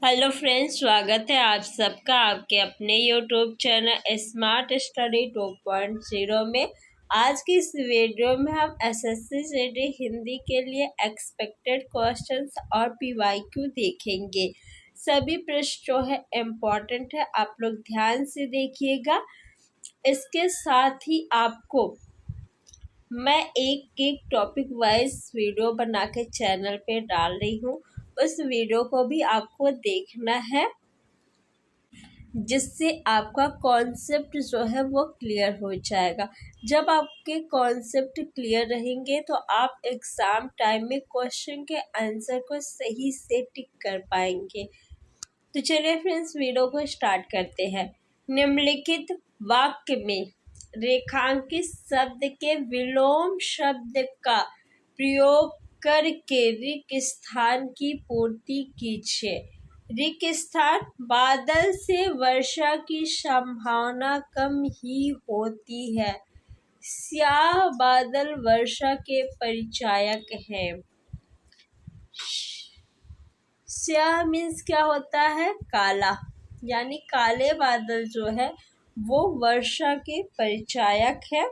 Hello friends, स्वागत है आप सबका आपके अपने यूट्यूब चैनल स्मार्ट स्टडी 2.0 में। आज की इस वीडियो में हम एसएससी जीडी हिंदी के लिए एक्सपेक्टेड क्वेश्चंस और पीवाईक्यू देखेंगे। सभी प्रश्न जो है इम्पोर्टेंट है, आप लोग ध्यान से देखिएगा। इसके साथ ही आपको मैं एक एक टॉपिक वाइज वीडियो बना के चैनल पे डाल रही हूँ। उस वीडियो को भी आपको देखना है, जिससे आपका कॉन्सेप्ट जो है वो क्लियर हो जाएगा। जब आपके कॉन्सेप्ट क्लियर रहेंगे तो आप एग्ज़ाम टाइम में क्वेश्चन के आंसर को सही से टिक कर पाएंगे। तो चलिए फ्रेंड्स, वीडियो को स्टार्ट करते हैं। निम्नलिखित वाक्य में रेखांकित शब्द के विलोम शब्द का प्रयोग करके रिक्त स्थान की पूर्ति कीजिए। रिक्त स्थान, बादल से वर्षा की संभावना कम ही होती है। स्याह बादल वर्षा के परिचायक हैं। स्याह मीन्स क्या होता है? काला, यानी काले बादल जो है वो वर्षा के परिचायक है।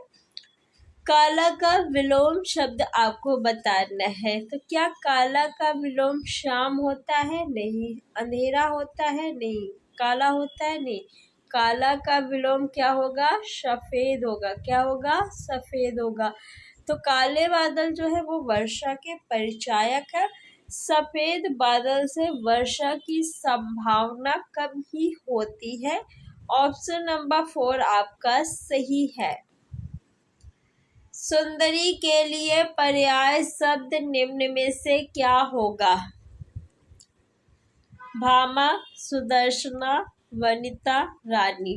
काला का विलोम शब्द आपको बताना है। तो क्या काला का विलोम शाम होता है? नहीं। अंधेरा होता है? नहीं। काला होता है? नहीं। काला का विलोम क्या होगा? सफेद होगा। क्या होगा? सफेद होगा। तो काले बादल जो है वो वर्षा के परिचायक है। सफेद बादल से वर्षा की संभावना कम ही होती है। ऑप्शन नंबर 4 आपका सही है। सुंदरी के लिए पर्याय शब्द निम्न में से क्या होगा? भामा, सुदर्शना, वनिता, रानी।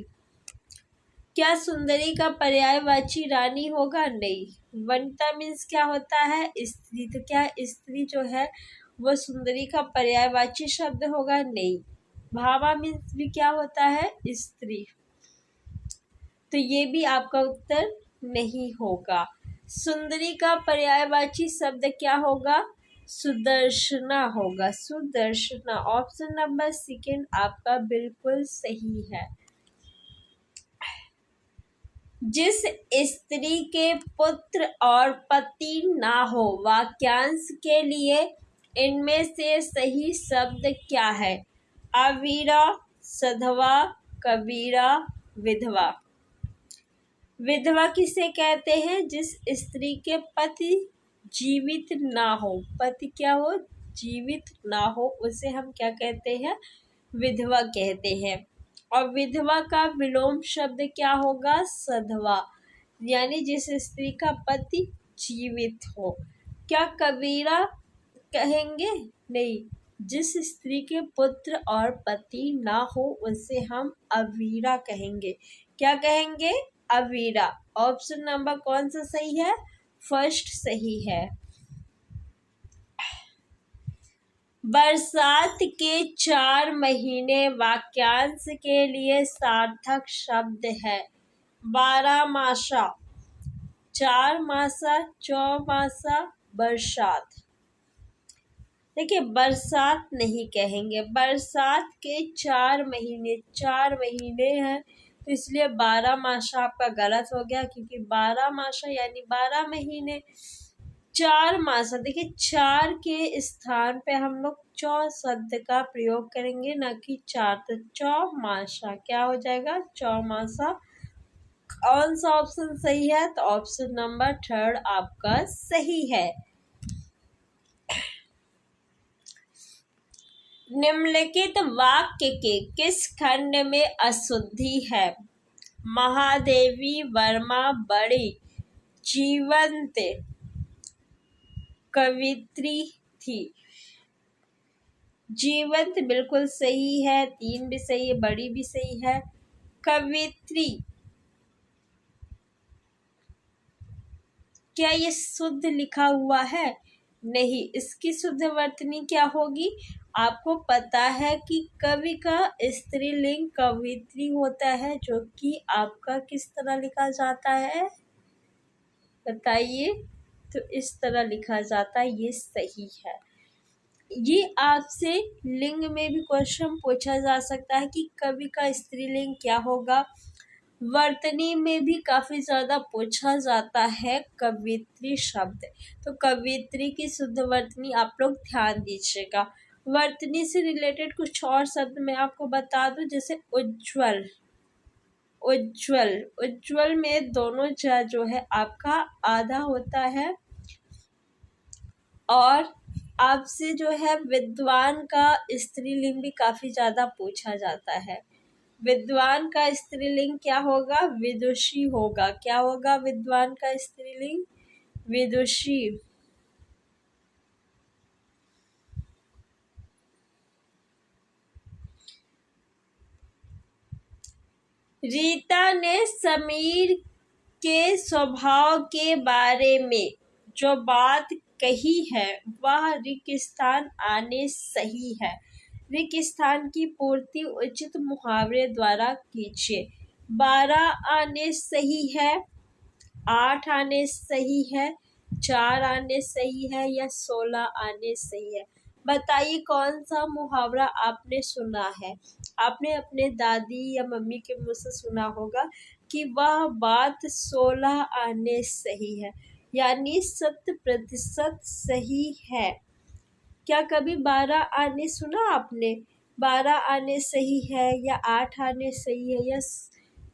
क्या सुंदरी का पर्यायवाची रानी होगा? नहीं। वनिता मीन्स क्या होता है? स्त्री। तो क्या स्त्री जो है वो सुंदरी का पर्यायवाची शब्द होगा? नहीं। भामा मीन्स भी क्या होता है? स्त्री। तो ये भी आपका उत्तर नहीं होगा। सुंदरी का पर्यायवाची शब्द क्या होगा? सुदर्शना होगा। सुदर्शना। ऑप्शन नंबर 2 आपका बिल्कुल सही है। जिस स्त्री के पुत्र और पति ना हो, वाक्यांश के लिए इनमें से सही शब्द क्या है? अवीरा, सधवा, कबीरा, विधवा। विधवा किसे कहते हैं? जिस स्त्री के पति जीवित ना हो। पति क्या हो? जीवित ना हो, उसे हम क्या कहते हैं? विधवा कहते हैं। और विधवा का विलोम शब्द क्या होगा? सधवा, यानी जिस स्त्री का पति जीवित हो। क्या कबीरा कहेंगे? नहीं। जिस स्त्री के पुत्र और पति ना हो उसे हम अवीरा कहेंगे। क्या कहेंगे? अवीरा। ऑप्शन नंबर कौन सा सही है? फर्स्ट सही है। बरसात के 4 महीने वाक्यांश के लिए सार्थक शब्द है। 12मासा, 4मासा, चौमासा, बरसात। देखिए, बरसात नहीं कहेंगे। बरसात के 4 महीने, 4 महीने हैं, तो इसलिए 12मासा आपका गलत हो गया, क्योंकि 12मासा यानी 12 महीने। 4मासा, देखिए 4 के स्थान पे हम लोग चौ शब्द का प्रयोग करेंगे, ना कि 4। तो चौमासा क्या हो जाएगा? चौमासा। कौन सा ऑप्शन सही है? तो ऑप्शन नंबर 3 आपका सही है। निम्नलिखित वाक्य के किस खंड में अशुद्धि है? महादेवी वर्मा बड़ी जीवंत कवित्री थी। जीवंत बिल्कुल सही है, 3 भी सही है, बड़ी भी सही है। कवित्री, क्या ये शुद्ध लिखा हुआ है? नहीं। इसकी शुद्ध वर्तनी क्या होगी? आपको पता है कि कवि का स्त्रीलिंग कवित्री होता है, जो कि आपका किस तरह लिखा जाता है? बताइए। तो इस तरह लिखा जाता है, ये सही है। ये आपसे लिंग में भी क्वेश्चन पूछा जा सकता है कि कवि का स्त्रीलिंग क्या होगा। वर्तनी में भी काफी ज्यादा पूछा जाता है कवित्री शब्द। तो कवित्री की शुद्ध वर्तनी आप लोग ध्यान दीजिएगा। वर्तनी से रिलेटेड कुछ और शब्द मैं आपको बता दूं, जैसे उज्ज्वल। उज्ज्वल उज्ज्वल में दोनों जो है आपका आधा होता है। और आपसे जो है विद्वान का स्त्रीलिंग भी काफी ज्यादा पूछा जाता है। विद्वान का स्त्रीलिंग क्या होगा? विदुषी होगा। क्या होगा विद्वान का स्त्रीलिंग? विदुषी। रीता ने समीर के स्वभाव के बारे में जो बात कही है वह रिक्तस्थान आने सही है। रिक्तस्थान की पूर्ति उचित मुहावरे द्वारा कीजिए। 12 आने सही है, 8 आने सही है, 4 आने सही है या 16 आने सही है। बताइए कौन सा मुहावरा आपने सुना है। आपने अपने दादी या मम्मी के मुंह से सुना होगा कि वह बात 16 आने सही है, यानी 100% सही है। क्या कभी 12 आने सुना आपने? 12 आने सही है या 8 आने सही है या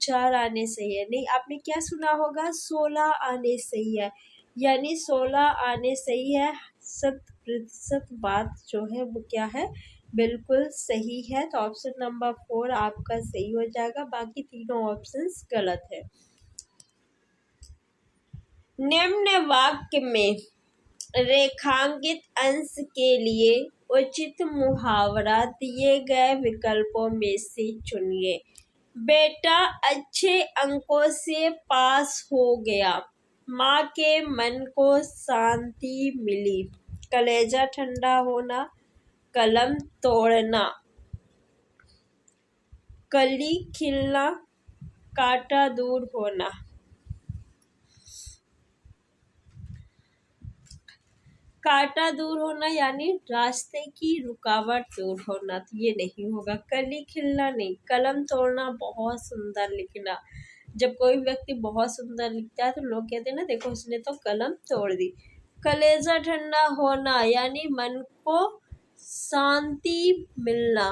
4 आने सही है? नहीं, आपने क्या सुना होगा? 16 आने सही है, यानी 16 आने सही है। 100% बात जो है वो क्या है? बिल्कुल सही है। तो ऑप्शन नंबर 4 आपका सही हो जाएगा, बाकी तीनों ऑप्शंस गलत है। निम्न वाक्य में रेखांकित अंश के लिए उचित मुहावरा दिए गए विकल्पों में से चुनिए। बेटा अच्छे अंकों से पास हो गया, माँ के मन को शांति मिली। कलेजा ठंडा होना, कलम तोड़ना, कली खिलना, कांटा दूर होना। कांटा दूर होना यानी रास्ते की रुकावट दूर होना, तो ये नहीं होगा। कली खिलना नहीं। कलम तोड़ना, बहुत सुंदर लिखना। जब कोई व्यक्ति बहुत सुंदर लिखता है तो लोग कहते हैं ना, देखो उसने तो कलम तोड़ दी। कलेजा ठंडा होना यानी मन को शांति मिलना।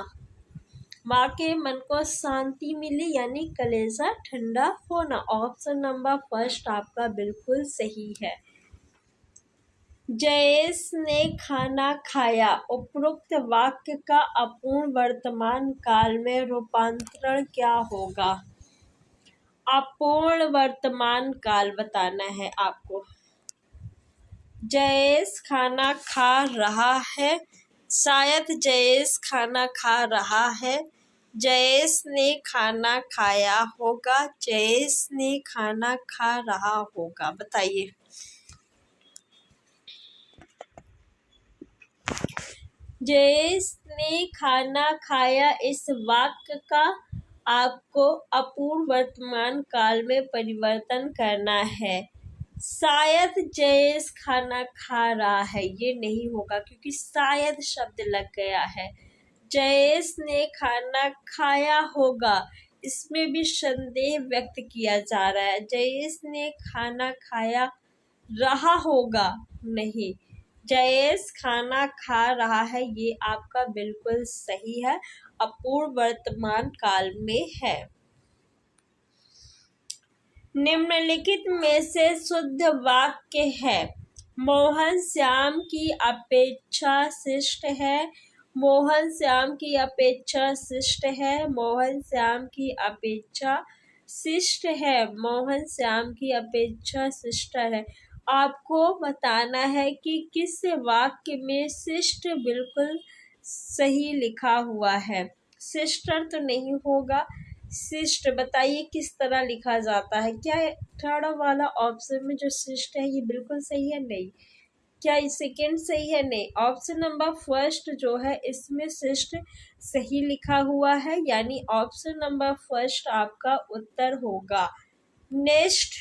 माँ के मन को शांति मिली यानी कलेजा ठंडा होना। ऑप्शन नंबर फर्स्ट आपका बिल्कुल सही है। जयेश ने खाना खाया। उपरोक्त वाक्य का अपूर्ण वर्तमान काल में रूपांतरण क्या होगा? अपूर्ण वर्तमान काल बताना है आपको। जयेश खाना खा रहा है, शायद जयेश खाना खा रहा है, जयेश ने खाना खाया होगा, जयेश ने खाना खा रहा होगा। बताइए। जयेश ने खाना खाया, इस वाक्य का आपको अपूर्ण वर्तमान काल में परिवर्तन करना है। शायद जयेश खाना खा रहा है, ये नहीं होगा क्योंकि शायद शब्द लग गया है। जयेश ने खाना खाया होगा, इसमें भी संदेह व्यक्त किया जा रहा है। जयेश ने खाना खाया रहा होगा, नहीं, जयेश खाना खा रहा है, ये आपका बिल्कुल सही है, अपूर्ण वर्तमान काल में है। निम्नलिखित में से शुद्ध वाक्य है। मोहन श्याम की अपेक्षा शिष्ट है, मोहन श्याम की अपेक्षा शिष्ट है, मोहन श्याम की अपेक्षा शिष्ट है, मोहन श्याम की अपेक्षा शिष्ट है। आपको बताना है कि किस वाक्य में शिष्ट बिल्कुल सही लिखा हुआ है। शिष्टर तो नहीं होगा। शिष्ट बताइए किस तरह लिखा जाता है। क्या थर्ड वाला ऑप्शन में जो शिष्ट है ये बिल्कुल सही है? नहीं। क्या सेकंड सही है? नहीं। ऑप्शन नंबर फर्स्ट जो है इसमें शिष्ट सही लिखा हुआ है, यानी ऑप्शन नंबर फर्स्ट आपका उत्तर होगा। नेक्स्ट,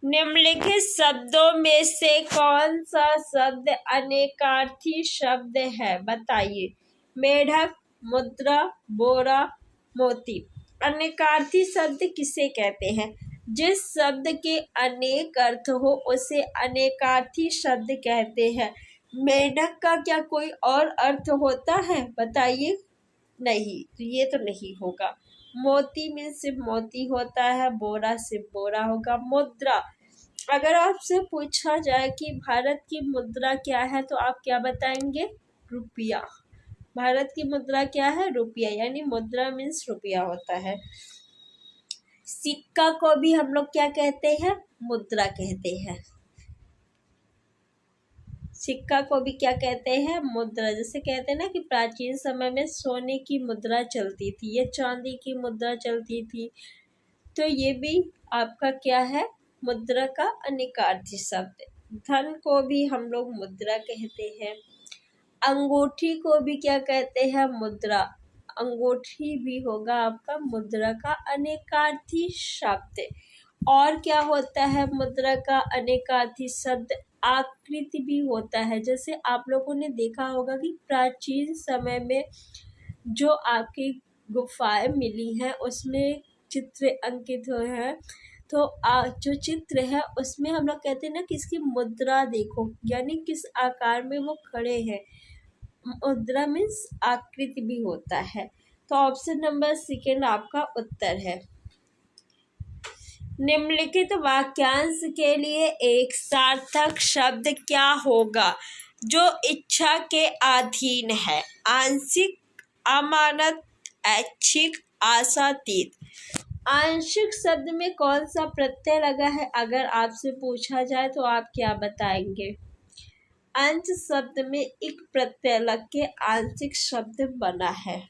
निम्नलिखित शब्दों में से कौन सा शब्द अनेकार्थी शब्द है, बताइए। मेढक, मुद्रा, बोरा, मोती। अनेकार्थी शब्द किसे कहते हैं? जिस शब्द के अनेक अर्थ हो उसे अनेकार्थी शब्द कहते हैं। मेढक का क्या कोई और अर्थ होता है, बताइए। नहीं, तो ये तो नहीं होगा। मोती में सिर्फ मोती होता है, बोरा सिर्फ बोरा होगा। मुद्रा, अगर आपसे पूछा जाए कि भारत की मुद्रा क्या है तो आप क्या बताएंगे? रुपया। भारत की मुद्रा क्या है? रुपया, यानी मुद्रा मीन्स रुपया होता है। सिक्का को भी हम लोग क्या कहते हैं? मुद्रा कहते हैं। सिक्का को भी क्या कहते हैं? मुद्रा। जैसे कहते हैं ना कि प्राचीन समय में सोने की मुद्रा चलती थी या चांदी की मुद्रा चलती थी, तो ये भी आपका क्या है? मुद्रा का अनेकार्थी शब्द। धन को भी हम लोग मुद्रा कहते हैं। अंगूठी को भी क्या कहते हैं? मुद्रा। अंगूठी भी होगा आपका मुद्रा का अनेकार्थी शब्द। और क्या होता है मुद्रा का अनेकार्थी शब्द? आकृति भी होता है। जैसे आप लोगों ने देखा होगा कि प्राचीन समय में जो आपकी गुफाएं मिली हैं उसमें चित्र अंकित हुए हैं, तो जो चित्र है उसमें हम लोग कहते हैं ना कि इसकी मुद्रा देखो, यानी किस आकार में वो खड़े हैं। मुद्रा मीन्स आकृति भी होता है। तो ऑप्शन नंबर सेकेंड आपका उत्तर है। निम्नलिखित वाक्यांश के लिए एक सार्थक शब्द क्या होगा जो इच्छा के अधीन है? आंशिक, अमानत, ऐच्छिक, आशातीत। आंशिक शब्द में कौन सा प्रत्यय लगा है अगर आपसे पूछा जाए तो आप क्या बताएंगे? अंश शब्द में एक प्रत्यय लग के आंशिक शब्द बना है।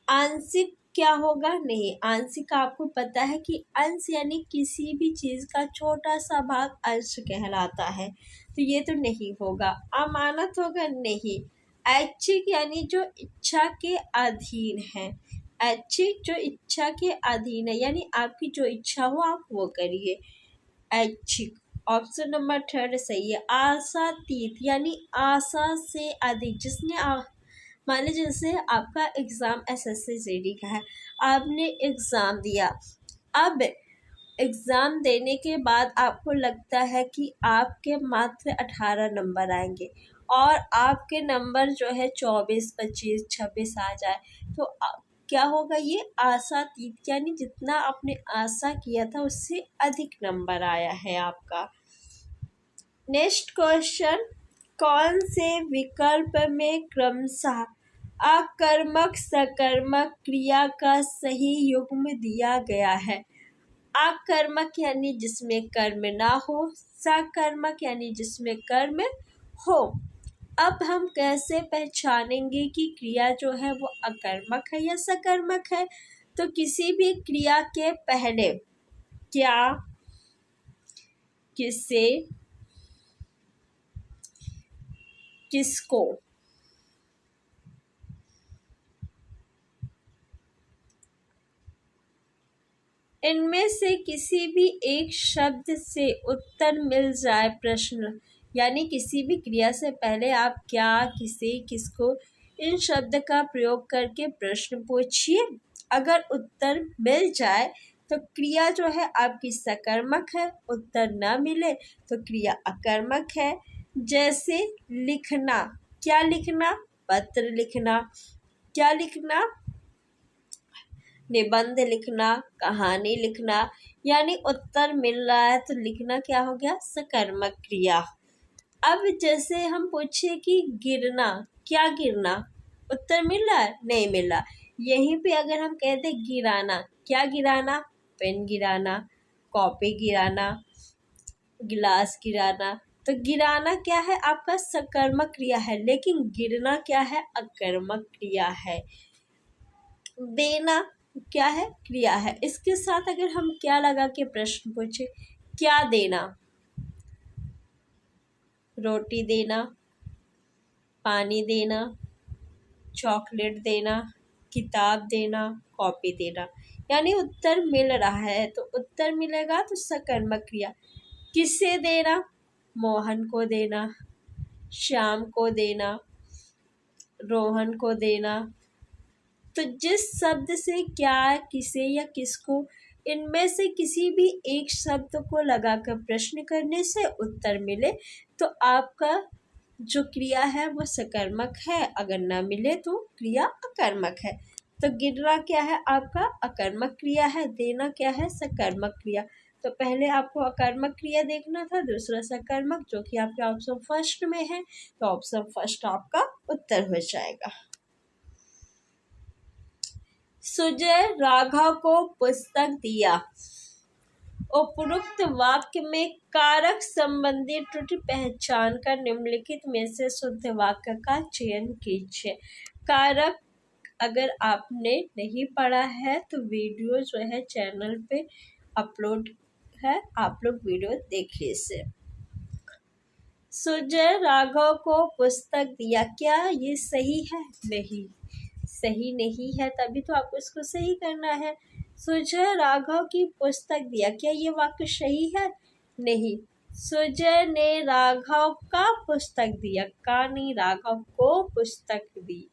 आंशिक क्या होगा? नहीं, आंशिक आपको पता है कि अंश यानी किसी भी चीज का छोटा सा भाग अंश कहलाता है, तो ये तो नहीं होगा। अमानत होगा? नहीं। ऐच्छिक यानी जो इच्छा के अधीन है। ऐच्छिक जो इच्छा के अधीन है, यानी आपकी जो इच्छा हो आप वो करिए। ऐच्छिक। ऑप्शन नंबर थर्ड सही है। आशातीत यानी आशा से अधिक, जिसने मान लीजिए जैसे आपका एग्ज़ाम एसएससी जीडी का है, आपने एग्ज़ाम दिया। अब एग्ज़ाम देने के बाद आपको लगता है कि आपके मात्र 18 नंबर आएंगे और आपके नंबर जो है 24, 25, 26 आ जाए, तो क्या होगा? ये आशातीत, यानी जितना आपने आशा किया था उससे अधिक नंबर आया है आपका। नेक्स्ट क्वेश्चन, कौन से विकल्प में क्रमशः आकर्मक सकर्मक क्रिया का सही युग्म दिया गया है? आकर्मक यानी जिसमें कर्म ना हो, सकर्मक यानी जिसमें कर्म हो। अब हम कैसे पहचानेंगे कि क्रिया जो है वो अकर्मक है या सकर्मक है? तो किसी भी क्रिया के पहले क्या, किससे, किसको, इनमें से किसी भी एक शब्द से उत्तर मिल जाए प्रश्न, यानी किसी भी क्रिया से पहले आप क्या, किसे, किसको, इन शब्द का प्रयोग करके प्रश्न पूछिए। अगर उत्तर मिल जाए तो क्रिया जो है आपकी सकर्मक है, उत्तर ना मिले तो क्रिया अकर्मक है। जैसे लिखना, क्या लिखना? पत्र लिखना। क्या लिखना? निबंध लिखना, कहानी लिखना। यानी उत्तर मिल रहा है तो लिखना क्या हो गया? सकर्मक क्रिया। अब जैसे हम पूछे कि गिरना, क्या गिरना? उत्तर मिल रहा है? नहीं मिल रहा। यहीं पे अगर हम कहते गिराना, क्या गिराना? पेन गिराना, कॉपी गिराना, गिलास गिराना। तो गिराना क्या है? आपका सकर्मक क्रिया है, लेकिन गिरना क्या है? अकर्मक क्रिया है। देना क्या है? क्रिया है। इसके साथ अगर हम क्या लगा के प्रश्न पूछे, क्या देना? रोटी देना, पानी देना, चॉकलेट देना, किताब देना, कॉपी देना। यानी उत्तर मिल रहा है, तो उत्तर मिलेगा तो सकर्मक क्रिया। किसे देना? मोहन को देना, श्याम को देना, रोहन को देना। तो जिस शब्द से क्या, किसे या किसको, इनमें से किसी भी एक शब्द को लगाकर प्रश्न करने से उत्तर मिले तो आपका जो क्रिया है वो सकर्मक है, अगर ना मिले तो क्रिया अकर्मक है। तो गिरना क्या है? आपका अकर्मक क्रिया है, देना क्या है? सकर्मक क्रिया। तो पहले आपको अकर्मक क्रिया देखना था, दूसरा सकर्मक, जो कि आपके ऑप्शन फर्स्ट में है, तो ऑप्शन फर्स्ट आपका उत्तर हो जाएगा। सुजय राघव को पुस्तक दिया। उपरोक्त वाक्य में कारक संबंधी त्रुटि पहचान कर निम्नलिखित में से शुद्ध वाक्य का चयन कीजिए। कारक अगर आपने नहीं पढ़ा है तो वीडियो जो है चैनल पे अपलोड है, आप लोग वीडियो देखिए इसे। सुजय राघव को पुस्तक दिया, क्या ये सही है? नहीं, सही नहीं है, तभी तो आपको इसको सही करना है। सुजय राघव की पुस्तक दिया, क्या ये वाक्य सही है? नहीं। सुजय ने राघव का पुस्तक दिया, का नहीं, राघव को पुस्तक दी।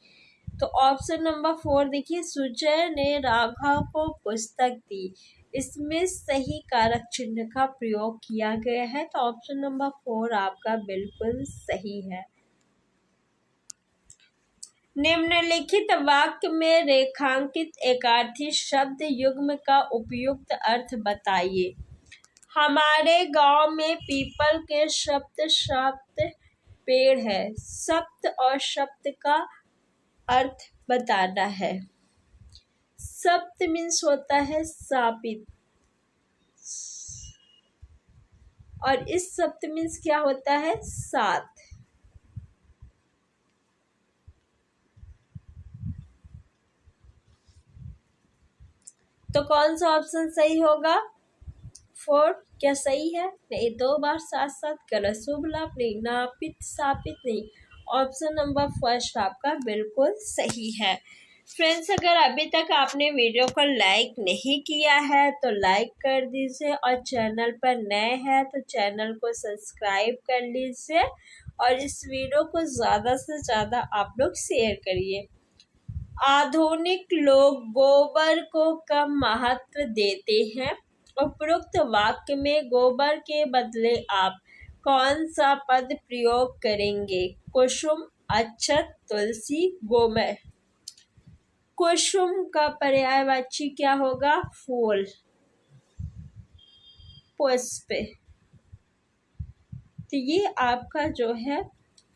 तो ऑप्शन नंबर 4 देखिए, सुजय ने राघव को पुस्तक दी, इसमें सही कारक चिन्ह का प्रयोग किया गया है, तो ऑप्शन नंबर 4 आपका बिल्कुल सही है। निम्नलिखित वाक्य में रेखांकित एकार्थी शब्द युग्म का उपयुक्त अर्थ बताइए। हमारे गांव में पीपल के सप्त पेड़ है। सप्त और शब्द का अर्थ बताना है। सप्त मीन्स होता है सापित, और इस सप्त मीन्स क्या होता है? 7। तो कौन सा ऑप्शन सही होगा? 4 क्या सही है? नहीं, 2 बार 7 गलत। शुभ लाभ नहीं, नापित सापित नहीं, ऑप्शन नंबर फर्स्ट आपका बिल्कुल सही है। फ्रेंड्स, अगर अभी तक आपने वीडियो को लाइक नहीं किया है तो लाइक कर दीजिए, और चैनल पर नए हैं तो चैनल को सब्सक्राइब कर लीजिए, और इस वीडियो को ज़्यादा से ज़्यादा आप लोग शेयर करिए। आधुनिक लोग गोबर को कम महत्व देते हैं। उपरोक्त वाक्य में गोबर के बदले आप कौन सा पद प्रयोग करेंगे? कुसुम, अक्षत, तुलसी, गोमय। कुसुम का पर्यायवाची क्या होगा? फूल, पुष्प। तो ये आपका जो है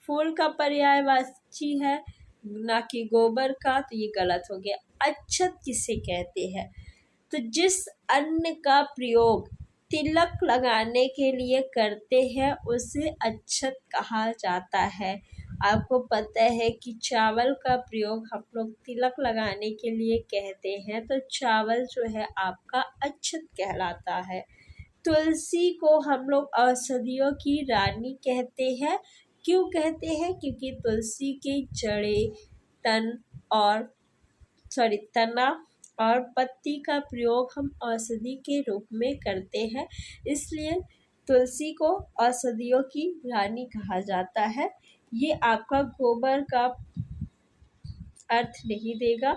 फूल का पर्यायवाची है, ना कि गोबर का, तो ये गलत हो गया। अक्षत किसे कहते हैं? तो जिस अन्न का प्रयोग तिलक लगाने के लिए करते हैं उसे अक्षत कहा जाता है। आपको पता है कि चावल का प्रयोग हम लोग तिलक लगाने के लिए कहते हैं, तो चावल जो है आपका अक्षत कहलाता है। तुलसी को हम लोग औषधियों की रानी कहते हैं। क्यों कहते हैं? क्योंकि तुलसी के जड़ें, तना और पत्ती का प्रयोग हम औषधि के रूप में करते हैं, इसलिए तुलसी को औषधियों की रानी कहा जाता है। ये आपका गोबर का अर्थ नहीं देगा,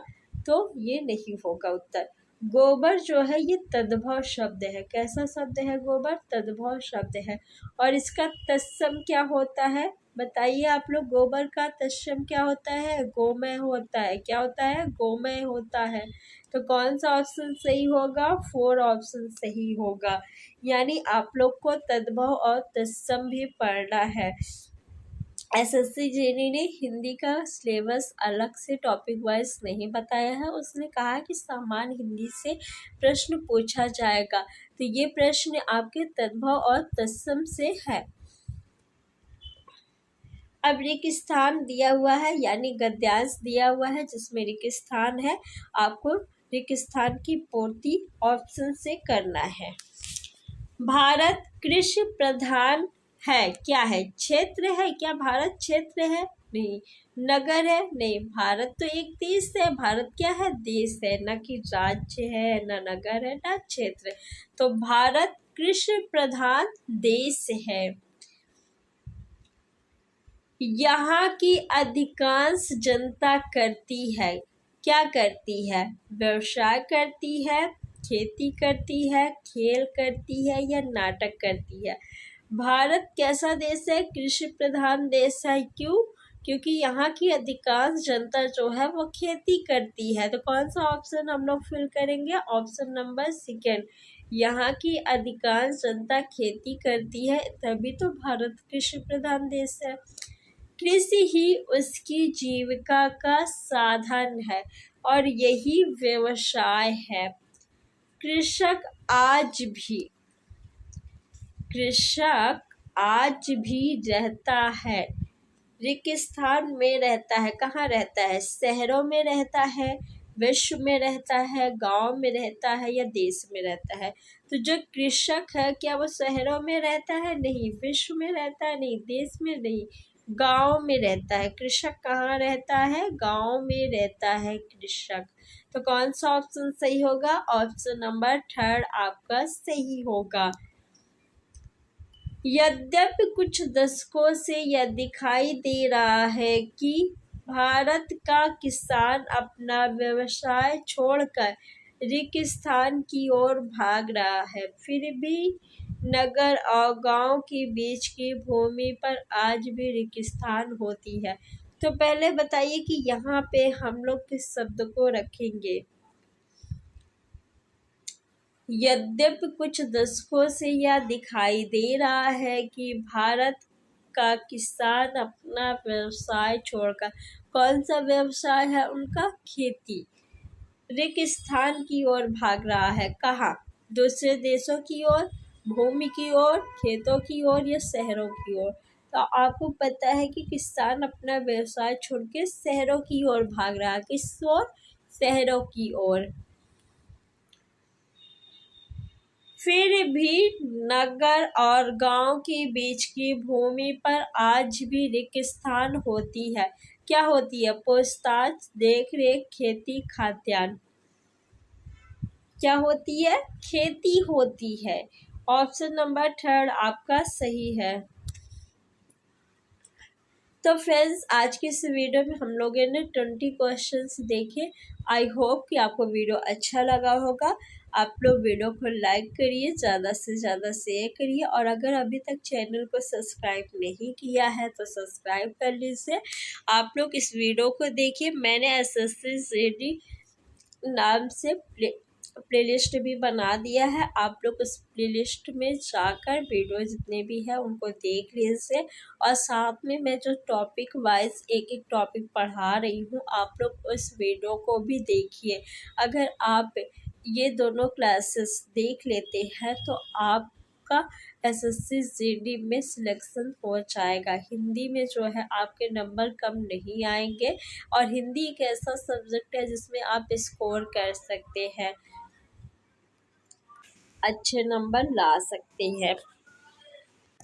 तो ये नहीं होगा उत्तर। गोबर जो है ये तद्भव शब्द है। कैसा शब्द है गोबर? तद्भव शब्द है। और इसका तत्सम क्या होता है? बताइए आप लोग, गोबर का तत्सम क्या होता है? गोमय होता है। क्या होता है? गोमय होता है। तो कौन सा ऑप्शन सही होगा? 4 ऑप्शन सही होगा। यानी आप लोग को तद्भव और तत्सम भी पढ़ना है। एसएससी जेईई ने हिंदी का सिलेबस अलग से टॉपिक वाइज नहीं बताया है। उसने कहा कि सामान्य हिंदी से प्रश्न पूछा जाएगा, तो ये प्रश्न आपके तद्भव और तत्सम से है। अब रिक्त स्थान दिया हुआ है, यानी गद्यांश दिया हुआ है जिसमें रिक्त स्थान है, आपको रिक्त स्थान की पूर्ति ऑप्शन से करना है। भारत कृषि प्रधान है, क्या है? क्षेत्र है। क्या भारत क्षेत्र है? नहीं। नगर है? नहीं। भारत तो एक देश है। भारत क्या है? देश है, न कि राज्य है, न नगर है, न क्षेत्र। तो भारत कृषि प्रधान देश है। यहाँ की अधिकांश जनता करती है, क्या करती है? व्यवसाय करती है, खेती करती है, खेल करती है, या नाटक करती है। भारत कैसा देश है? कृषि प्रधान देश है। क्यों? क्योंकि यहाँ की अधिकांश जनता जो है वो खेती करती है। तो कौन सा ऑप्शन हम लोग फिल करेंगे? Option number second. यहाँ की अधिकांश जनता खेती करती है, तभी तो भारत कृषि प्रधान देश है। कृषि ही उसकी जीविका का साधन है और यही व्यवसाय है। कृषक आज भी रहता है, रेगिस्तान में रहता है। कहाँ रहता है? शहरों में रहता है, विश्व में रहता है, गांव में रहता है, या देश में रहता है। तो जो कृषक है, क्या वो शहरों में रहता है? नहीं। विश्व में रहता है? नहीं। देश में? नहीं। गांव में रहता है। कृषक कहाँ रहता है? गांव में रहता है कृषक। तो कौन सा ऑप्शन सही होगा? ऑप्शन नंबर थर्ड आपका सही होगा। यद्यपि कुछ दशकों से यह दिखाई दे रहा है कि भारत का किसान अपना व्यवसाय छोड़कर रेगिस्तान की ओर भाग रहा है, फिर भी नगर और गांव के बीच की भूमि पर आज भी रेगिस्तान होती है। तो पहले बताइए कि यहाँ पे हम लोग किस शब्द को रखेंगे? यद्यपि कुछ दशकों से यह दिखाई दे रहा है कि भारत का किसान अपना व्यवसाय छोड़कर, कौन सा व्यवसाय है उनका? खेती, रेगिस्तान की ओर भाग रहा है। कहाँ? दूसरे देशों की ओर, भूमि की ओर, खेतों की ओर, या शहरों की ओर। तो आपको पता है कि किसान अपना व्यवसाय छोड़ के शहरों की ओर भाग रहा है। किस ओर? शहरों की ओर। फिर भी नगर और गांव के बीच की भूमि पर आज भी रेगिस्तान होती है। क्या होती है? पूछताछ, देख रेख, खेती, खाद्यान्न। क्या होती है? खेती होती है। ऑप्शन नंबर थर्ड आपका सही है। तो फ्रेंड्स, आज के इस वीडियो में हम लोगों ने 20 क्वेश्चंस देखे। आई होप कि आपको वीडियो अच्छा लगा होगा। आप लोग वीडियो को लाइक करिए, ज़्यादा से ज़्यादा शेयर करिए, और अगर अभी तक चैनल को सब्सक्राइब नहीं किया है तो सब्सक्राइब कर लीजिए। आप लोग इस वीडियो को देखिए। मैंने SSC GD नाम से प्लेलिस्ट भी बना दिया है। आप लोग उस प्लेलिस्ट में जाकर वीडियो जितने भी हैं उनको देख लीजिए, और साथ में मैं जो टॉपिक वाइज एक एक टॉपिक पढ़ा रही हूँ, आप लोग उस वीडियो को भी देखिए। अगर आप ये दोनों क्लासेस देख लेते हैं तो आपका SSC GD में सिलेक्शन हो जाएगा। हिंदी में जो है आपके नंबर कम नहीं आएंगे, और हिंदी एक ऐसा सब्जेक्ट है जिसमें आप स्कोर कर सकते हैं, अच्छे नंबर ला सकते हैं।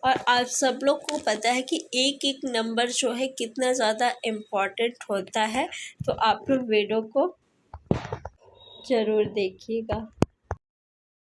और आप सब लोग को पता है कि एक एक नंबर जो है कितना ज़्यादा इम्पोर्टेंट होता है। तो आप लोग वीडियो को ज़रूर देखिएगा।